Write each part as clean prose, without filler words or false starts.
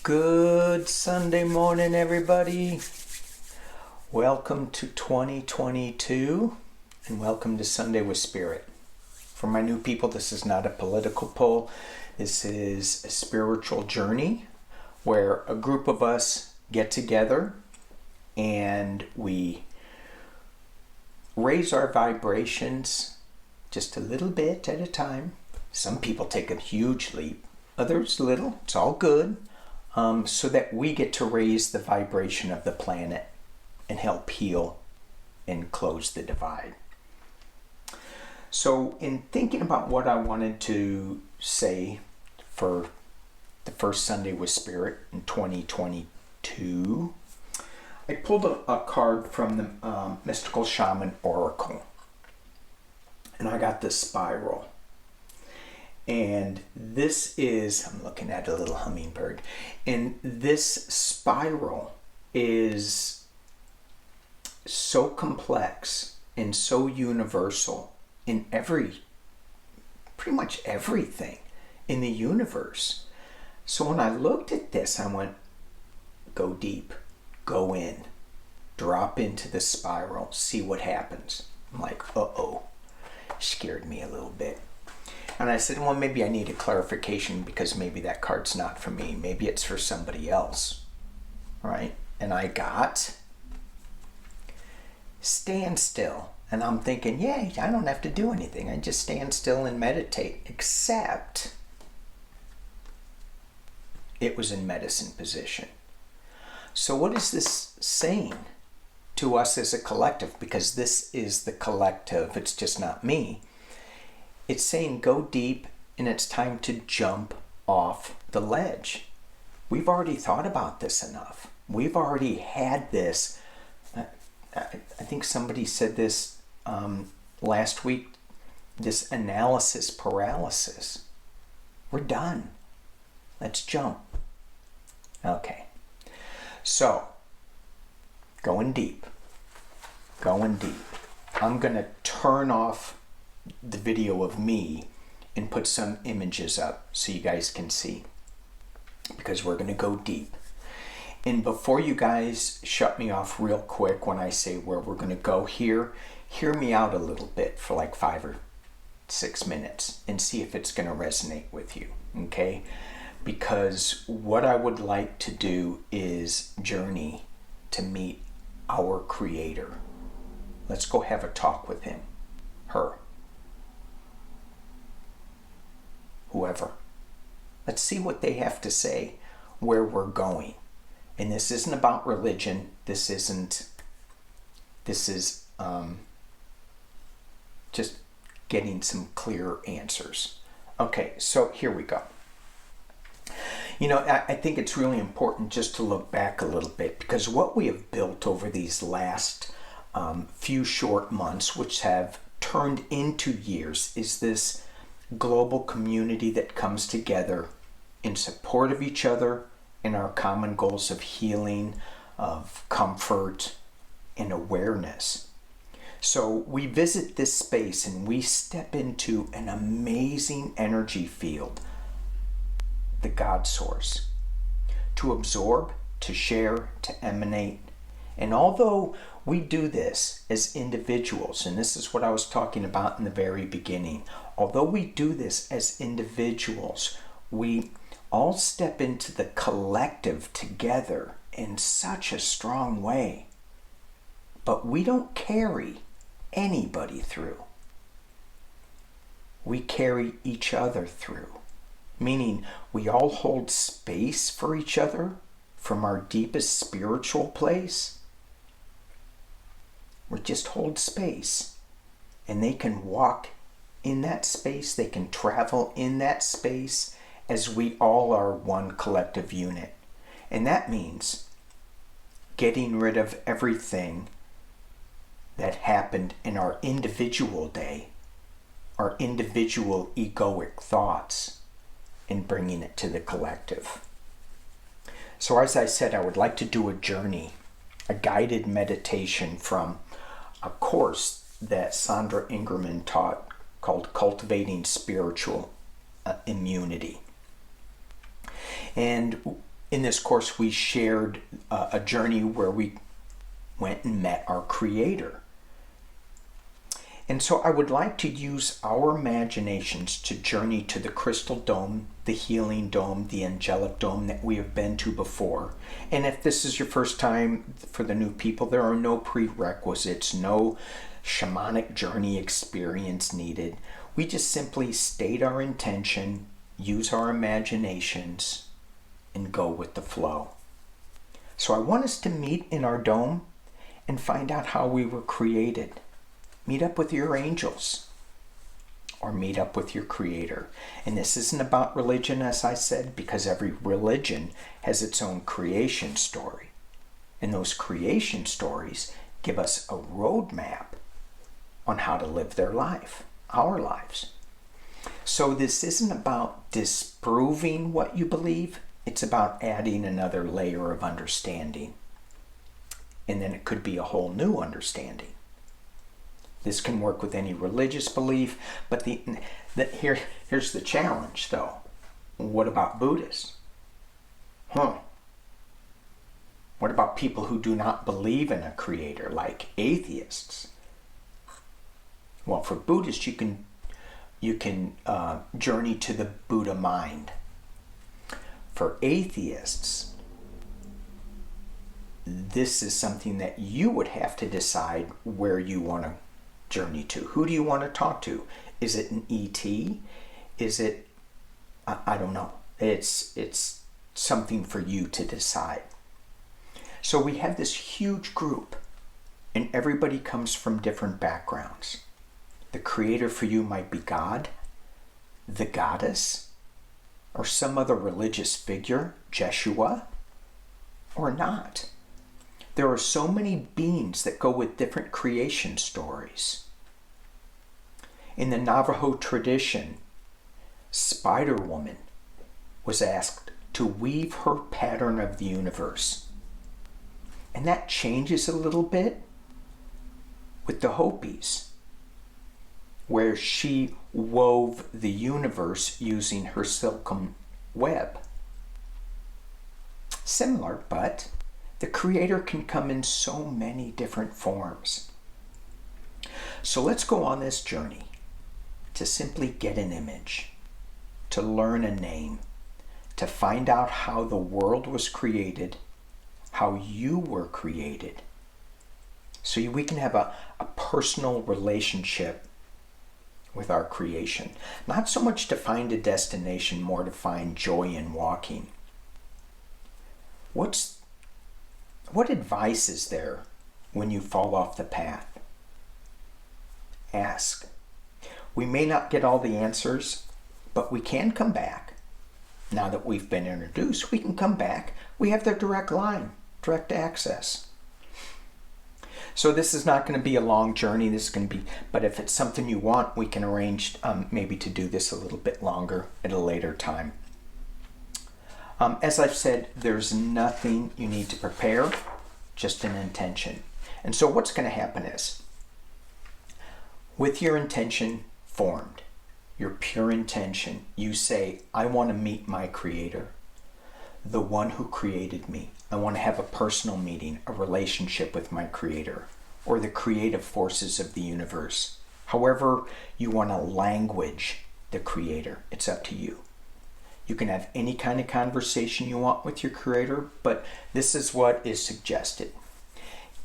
Good Sunday morning, everybody. Welcome to 2022 and welcome to Sunday with Spirit. For my new people, this is not a political poll. This is a spiritual journey where a group of us get together and we raise our vibrations just a little bit at a time. Some people take a huge leap, others little. It's all good. So that we get to raise the vibration of the planet and help heal and close the divide. So in thinking about what I wanted to say for the first Sunday with Spirit in 2022, I pulled a card from the Mystical Shaman Oracle. And I got this spiral. And this is, I'm looking at a little hummingbird, and this spiral is so complex and so universal in pretty much everything in the universe. So when I looked at this, I went, go deep, go in, drop into the spiral, see what happens. I'm like, uh-oh, scared me a little bit. And I said, well, maybe I need a clarification because maybe that card's not for me. Maybe it's for somebody else, right? And I got stand still. And I'm thinking, yay, I don't have to do anything. I just stand still and meditate, except it was in medicine position. So what is this saying to us as a collective? Because this is the collective. It's just not me. It's saying go deep and it's time to jump off the ledge. We've already thought about this enough. We've already had this. I think somebody said this last week, this analysis paralysis. We're done. Let's jump. Okay. So, going deep. I'm going to turn off the video of me and put some images up so you guys can see, because we're going to go deep. And before you guys shut me off real quick when I say where we're going to go here, hear me out a little bit for like 5 or 6 minutes and see if it's going to resonate with you, okay? Because what I would like to do is journey to meet our Creator. Let's go have a talk with him, her, whoever. Let's see what they have to say, where we're going. And this isn't about religion. This is just getting some clear answers. Okay, so here we go. You know, I think it's really important just to look back a little bit, because what we have built over these last few short months, which have turned into years, is this global community that comes together in support of each other and our common goals of healing, of comfort, and awareness. So we visit this space and we step into an amazing energy field, the God Source, to absorb, to share, to emanate. And although we do this as individuals, and this is what I was talking about in the very beginning, although we do this as individuals, we all step into the collective together in such a strong way. But we don't carry anybody through. We carry each other through. Meaning we all hold space for each other from our deepest spiritual place. We just hold space. And they can walk in that space. They can travel in that space as we all are one collective unit. And that means getting rid of everything that happened in our individual day, our individual egoic thoughts, and bringing it to the collective. So as I said, I would like to do a journey, a guided meditation from a course that Sandra Ingerman taught called Cultivating Spiritual Immunity. And In this course, we shared a journey where we went and met our Creator. And so I would like to use our imaginations to journey to the crystal dome, the healing dome, the angelic dome that we have been to before. And if this is your first time, for the new people, there are no prerequisites, no shamanic journey experience needed. We just simply state our intention, use our imaginations, and go with the flow. So I want us to meet in our dome and find out how we were created. Meet up with your angels or meet up with your Creator. And this isn't about religion, as I said, because every religion has its own creation story. And those creation stories give us a roadmap on how to live their life, our lives. So this isn't about disproving what you believe. It's about adding another layer of understanding. And then it could be a whole new understanding. This can work with any religious belief, but here's the challenge, though. What about Buddhists? What about people who do not believe in a creator, like atheists? Well, for Buddhists, you can journey to the Buddha mind. For atheists, this is something that you would have to decide where you want to journey to. Who do you want to talk to? Is it an ET? Is it, I don't know. It's something for you to decide. So we have this huge group, and everybody comes from different backgrounds. The creator for you might be God, the goddess, or some other religious figure, Jeshua, or not. There are so many beings that go with different creation stories. In the Navajo tradition, Spider Woman was asked to weave her pattern of the universe. And that changes a little bit with the Hopis, where she wove the universe using her silken web. Similar, but the creator can come in so many different forms. So let's go on this journey to simply get an image, to learn a name, to find out how the world was created, how you were created, so we can have a personal relationship with our creation. Not so much to find a destination, more to find joy in walking. What advice is there when you fall off the path? Ask. We may not get all the answers, but we can come back. Now that we've been introduced, we can come back. We have the direct line, direct access. So this is not going to be a long journey. This is going to be, but if it's something you want, we can arrange maybe to do this a little bit longer at a later time. As I've said, there's nothing you need to prepare, just an intention. And so what's going to happen is, with your intention formed, your pure intention, you say, I want to meet my Creator, the one who created me. I want to have a personal meeting, a relationship with my Creator, or the creative forces of the universe. However you want to language the Creator, it's up to you. You can have any kind of conversation you want with your Creator, but this is what is suggested.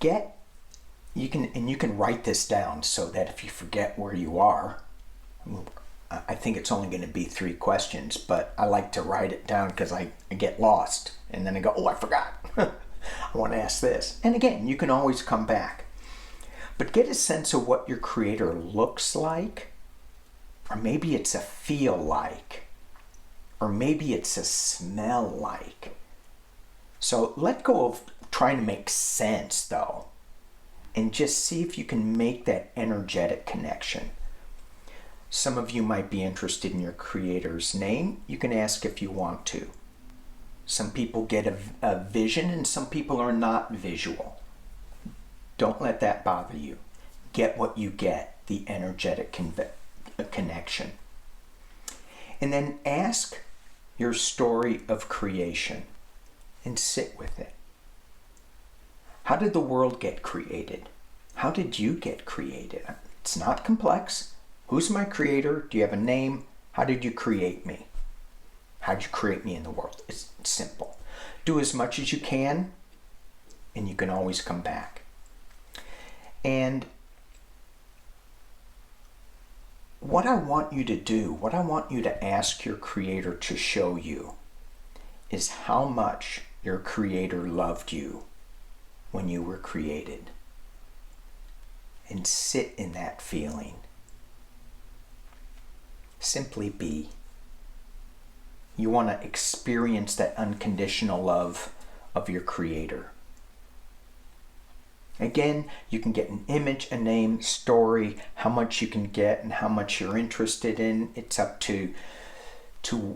You can write this down so that if you forget where you are, I think it's only going to be 3 questions, but I like to write it down because I get lost. And then I go, oh, I forgot. I want to ask this. And again, you can always come back. But get a sense of what your Creator looks like, or maybe it's a feel like, or maybe it's a smell like. So let go of trying to make sense, though, and just see if you can make that energetic connection. Some of you might be interested in your Creator's name. You can ask if you want to. Some people get a vision and some people are not visual. Don't let that bother you. Get what you get, the energetic connection. And then ask your story of creation. and sit with it. How did the world get created? How did you get created? It's not complex. Who's my creator? Do you have a name? How did you create me? How did you create me in the world? It's simple. Do as much as you can, and you can always come back. And what I want you to do, what I want you to ask your creator to show you, is how much your creator loved you when you were created. And sit in that feeling. Simply be. You want to experience that unconditional love of your creator. Again, you can get an image, a name, story, how much you can get and how much you're interested in. It's up to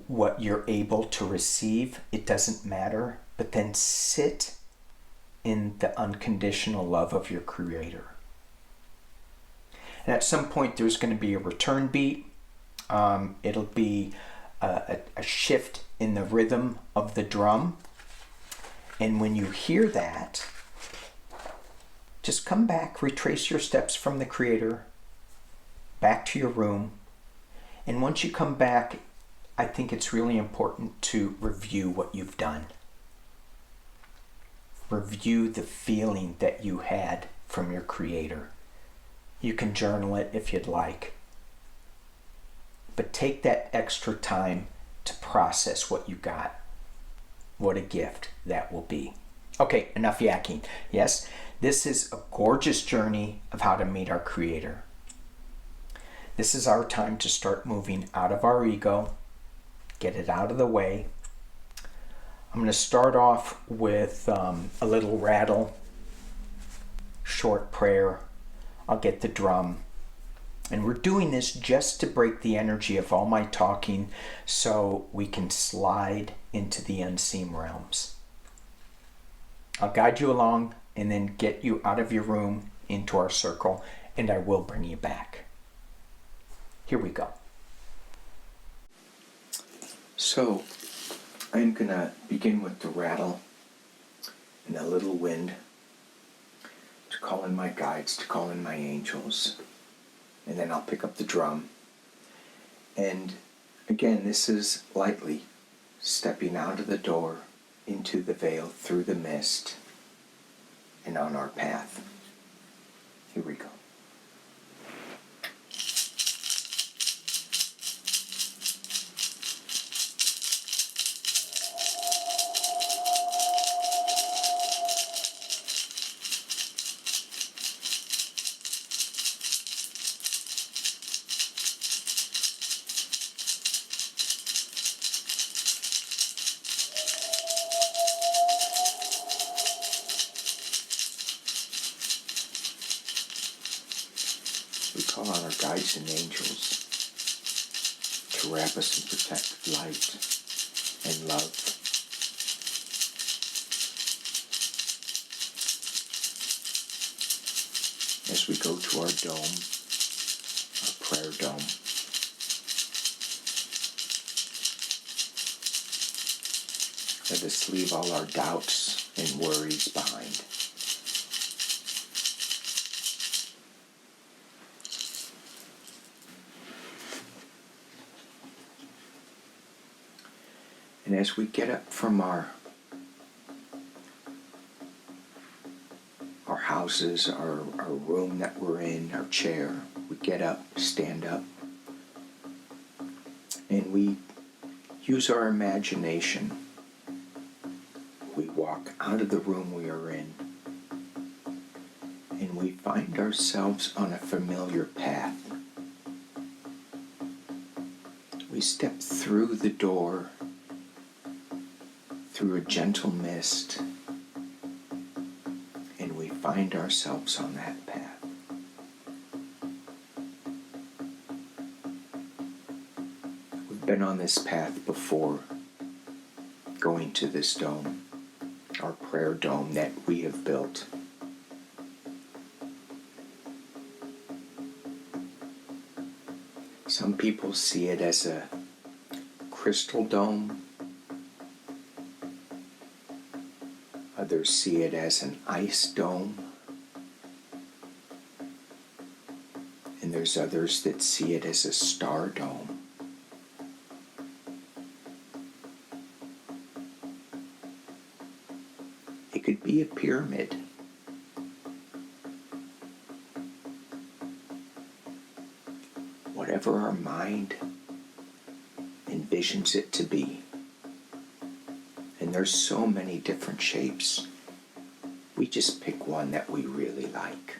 what you're able to receive. It doesn't matter. But then sit in the unconditional love of your creator. And at some point there's going to be a return beat. It'll be a shift in the rhythm of the drum. And when you hear that, just come back, retrace your steps from the creator, back to your room. And once you come back, I think it's really important to review what you've done. Review the feeling that you had from your creator. You can journal it if you'd like. But take that extra time to process what you got. What a gift that will be. Okay, enough yakking. Yes, this is a gorgeous journey of how to meet our creator. This is our time to start moving out of our ego, get it out of the way. I'm going to start off with a little rattle, short prayer. I'll get the drum. And we're doing this just to break the energy of all my talking so we can slide into the unseen realms. I'll guide you along and then get you out of your room into our circle, and I will bring you back. Here we go. So, I'm going to begin with the rattle and a little wind to call in my guides, to call in my angels. And then I'll pick up the drum. And again, this is lightly stepping out of the door, into the veil, through the mist, and on our path. Here we go. We call on our guides and angels to wrap us in protective light and love. As we go to our dome, our prayer dome, let us leave all our doubts and worries behind. And as we get up from our houses, our room that we're in, our chair, we get up, stand up, and we use our imagination. We walk out of the room we are in, and we find ourselves on a familiar path. We step through the door, through a gentle mist, and we find ourselves on that path. We've been on this path before, going to this dome, our prayer dome that we have built. Some people see it as a crystal dome. Others see it as an ice dome. And there's others that see it as a star dome. It could be a pyramid. Whatever our mind envisions it to be. And there's so many different shapes. We just pick one that we really like.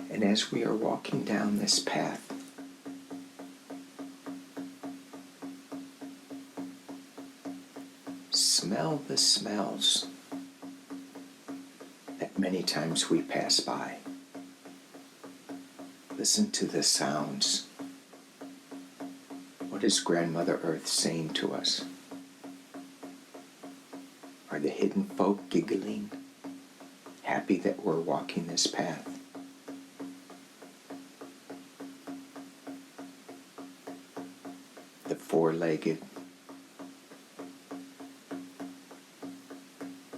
And as we are walking down this path, smell the smells that many times we pass by. Listen to the sounds. What is Grandmother Earth saying to us? Are the hidden folk giggling, happy that we're walking this path? The four-legged,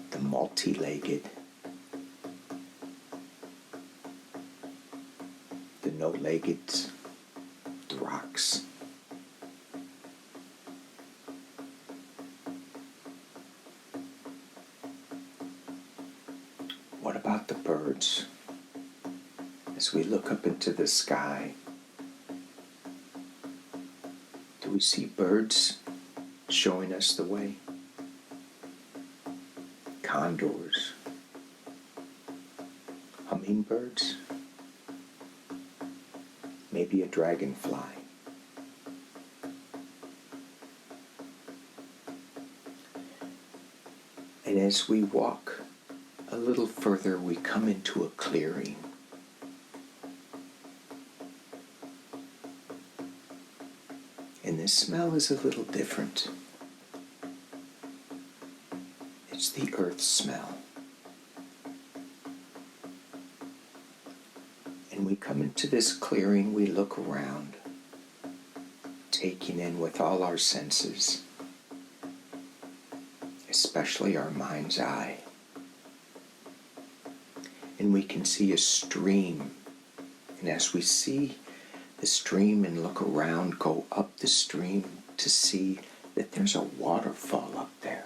the multi-legged, the no-legged, the rocks. What about the birds? As we look up into the sky, do we see birds showing us the way? Condors, hummingbirds, maybe a dragonfly. And as we walk a little further, we come into a clearing. And the smell is a little different. It's the earth smell. And we come into this clearing, we look around, taking in with all our senses, especially our mind's eye. And we can see a stream. And as we see the stream and look around, go up the stream to see that there's a waterfall up there.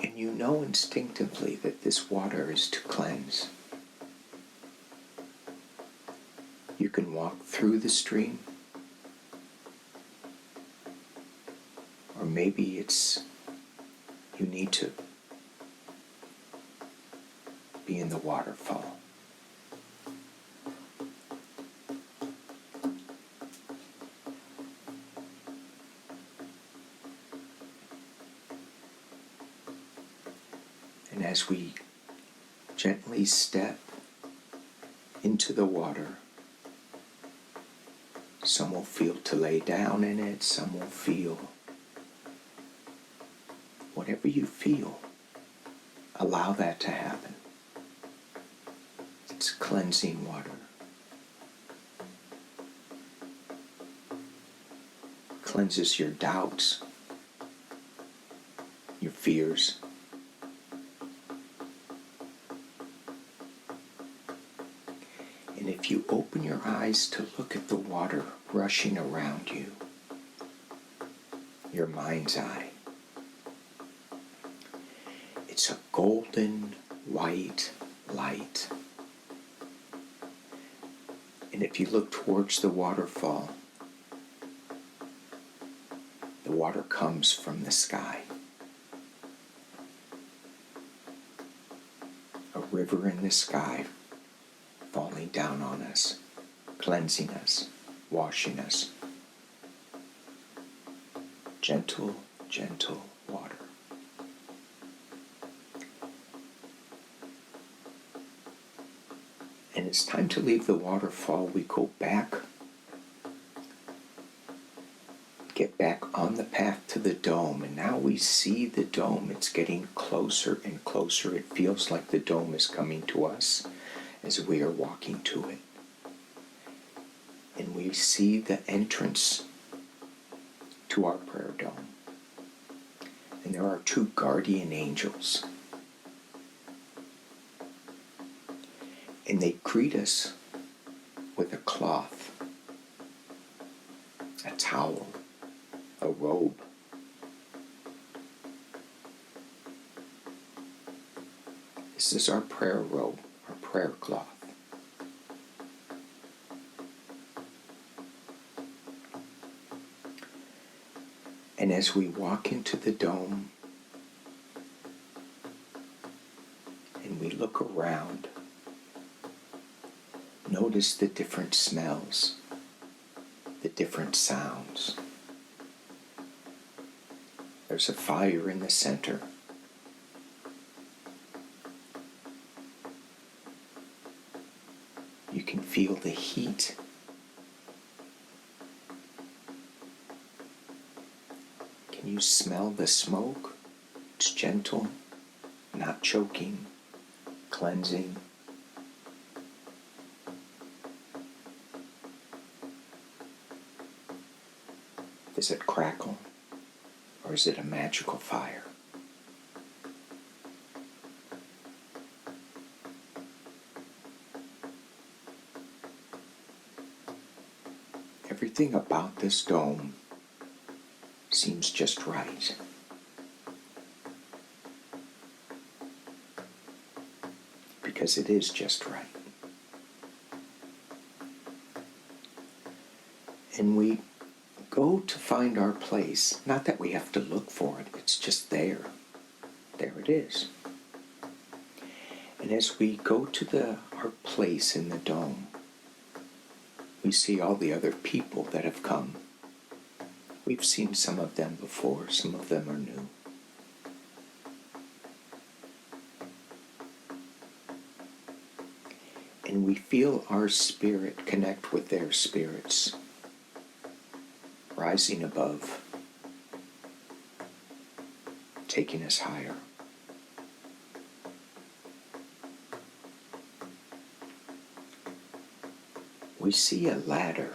And you know instinctively that this water is to cleanse. You can walk through the stream, or maybe it's you need to be in the waterfall. And as we gently step into the water, some will feel to lay down in it, some will feel. Whatever you feel, allow that to happen. It's cleansing water. Cleanses your doubts, your fears. And if you open your eyes to look at the water rushing around you, your mind's eye, it's a golden white light. And if you look towards the waterfall, the water comes from the sky. A river in the sky falling down on us, cleansing us, washing us. Gentle, gentle water. And it's time to leave the waterfall. We go back, get back on the path to the dome, and now we see the dome. It's getting closer and closer. It feels like the dome is coming to us as we are walking to it. And we see the entrance to our prayer dome. And there are two guardian angels. And they greet us with a cloth, a towel, a robe. This is our prayer robe, our prayer cloth. And as we walk into the dome and we look around, notice the different smells, the different sounds. There's a fire in the center. You can feel the heat. Can you smell the smoke? It's gentle, not choking, cleansing. Does it crackle, or is it a magical fire? Everything about this dome seems just right. Because it is just right. And we go to find our place. Not that we have to look for it, it's just there. There it is. And as we go to our place in the dome, we see all the other people that have come. We've seen some of them before, some of them are new. And we feel our spirit connect with their spirits, rising above, taking us higher. We see a ladder.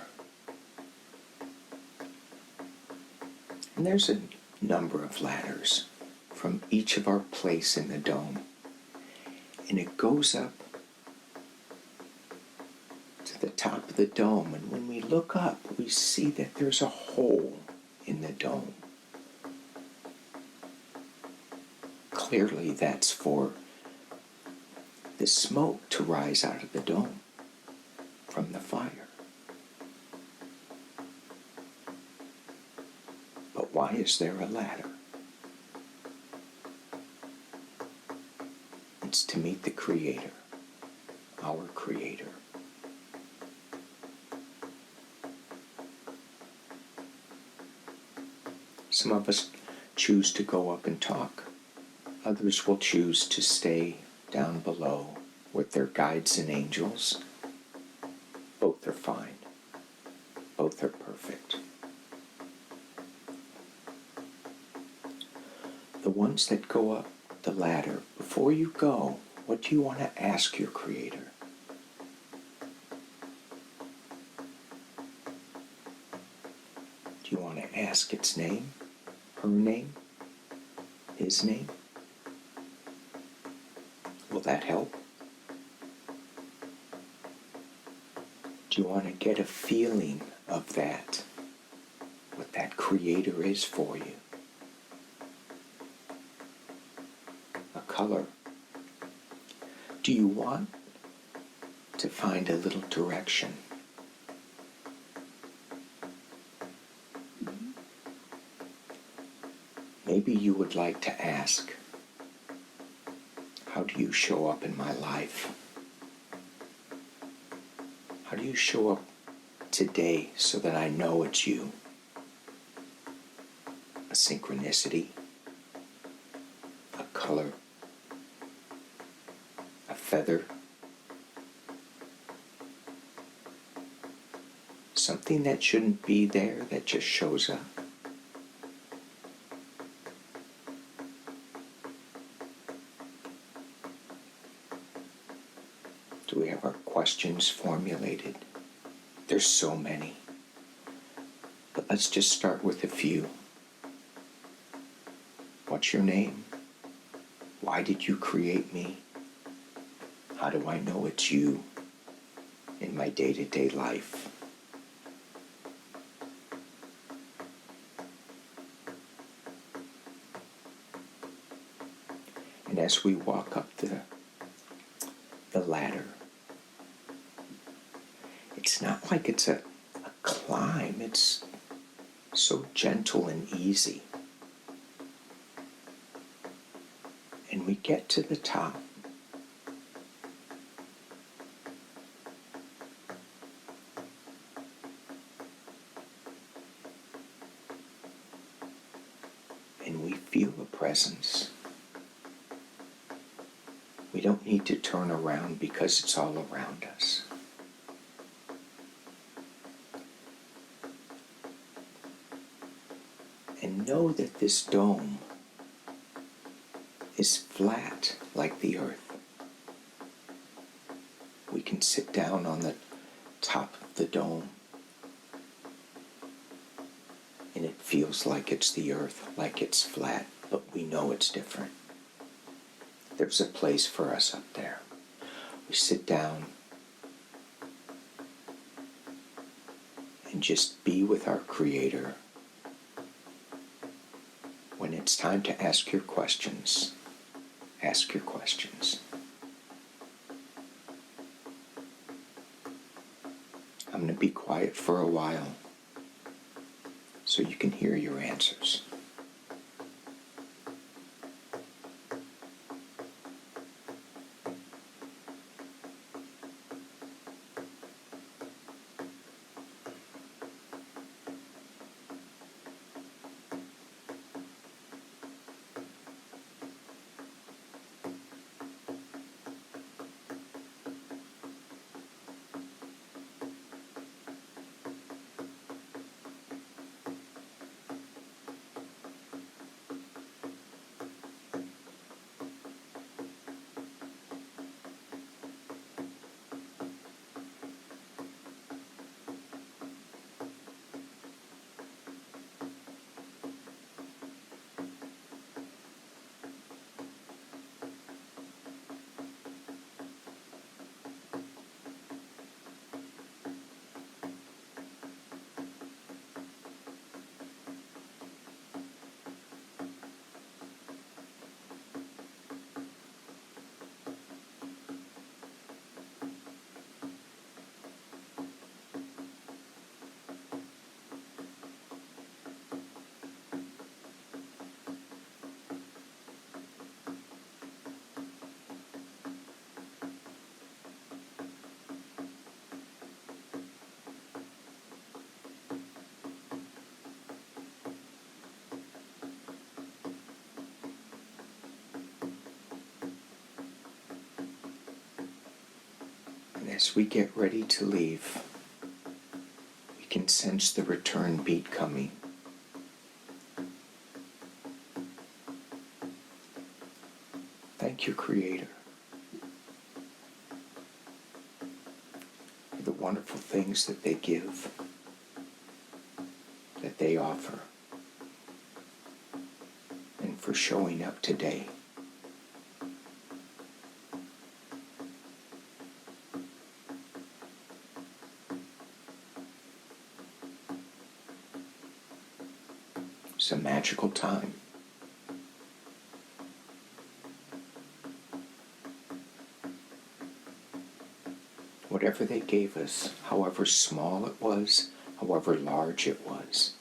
And there's a number of ladders from each of our place in the dome. And it goes up to the top of the dome. And when we look up, we see that there's a hole in the dome. Clearly, that's for the smoke to rise out of the dome from the fire. But why is there a ladder? It's to meet the Creator, our Creator. Some of us choose to go up and talk. Others will choose to stay down below with their guides and angels. Both are fine. Both are perfect. The ones that go up the ladder, before you go, what do you want to ask your Creator? Do you want to ask its name? Her name? His name? Will that help? Do you want to get a feeling of that? What that Creator is for you? A color? Do you want to find a little direction? Maybe you would like to ask, how do you show up in my life? How do you show up today so that I know it's you? A synchronicity, a color, a feather, something that shouldn't be there that just shows up. Do we have our questions formulated? There's so many. But let's just start with a few. What's your name? Why did you create me? How do I know it's you in my day-to-day life? And as we walk up the ladder, it's not like it's a climb. It's so gentle and easy. And we get to the top. And we feel a presence. We don't need to turn around because it's all around us. And know that this dome is flat like the earth. We can sit down on the top of the dome and it feels like it's the earth, like it's flat, but we know it's different. There's a place for us up there. We sit down and just be with our Creator. When it's time to ask your questions, ask your questions. I'm going to be quiet for a while so you can hear your answers. And as we get ready to leave, we can sense the return beat coming. Thank you, Creator, for the wonderful things that they give, that they offer, and for showing up today. It's a magical time. Whatever they gave us, however small it was, however large it was,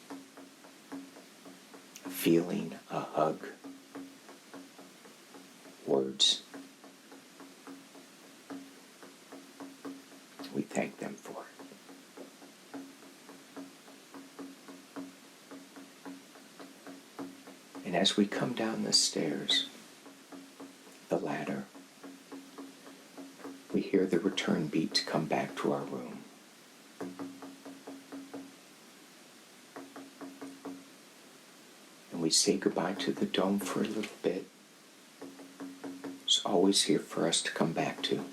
a feeling, a hug, words, we thank them for it. And as we come down the stairs, the ladder, we hear the return beat to come back to our room. And we say goodbye to the dome for a little bit. It's always here for us to come back to.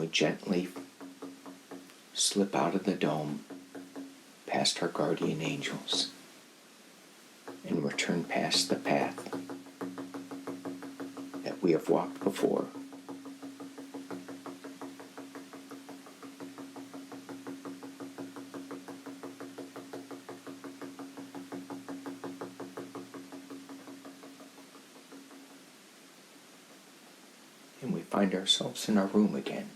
we gently slip out of the dome, past our guardian angels, and return past the path that we have walked before. And we find ourselves in our room again.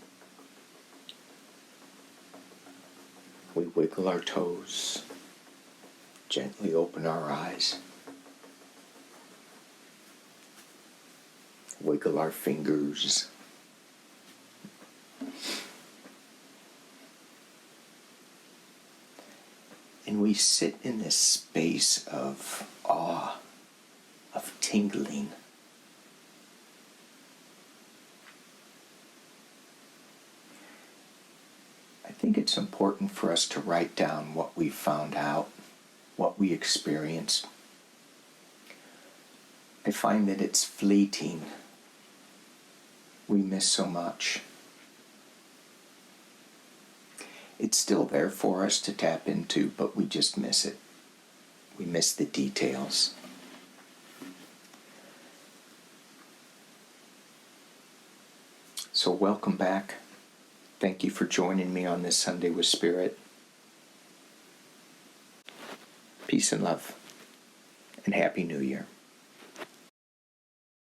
We wiggle our toes, gently open our eyes, wiggle our fingers, and we sit in this space of awe, of tingling. I think it's important for us to write down what we found out, what we experienced. I find that it's fleeting. We miss so much. It's still there for us to tap into, but we just miss it. We miss the details. So welcome back. Thank you for joining me on this Sunday with Spirit. Peace and love, and Happy New Year.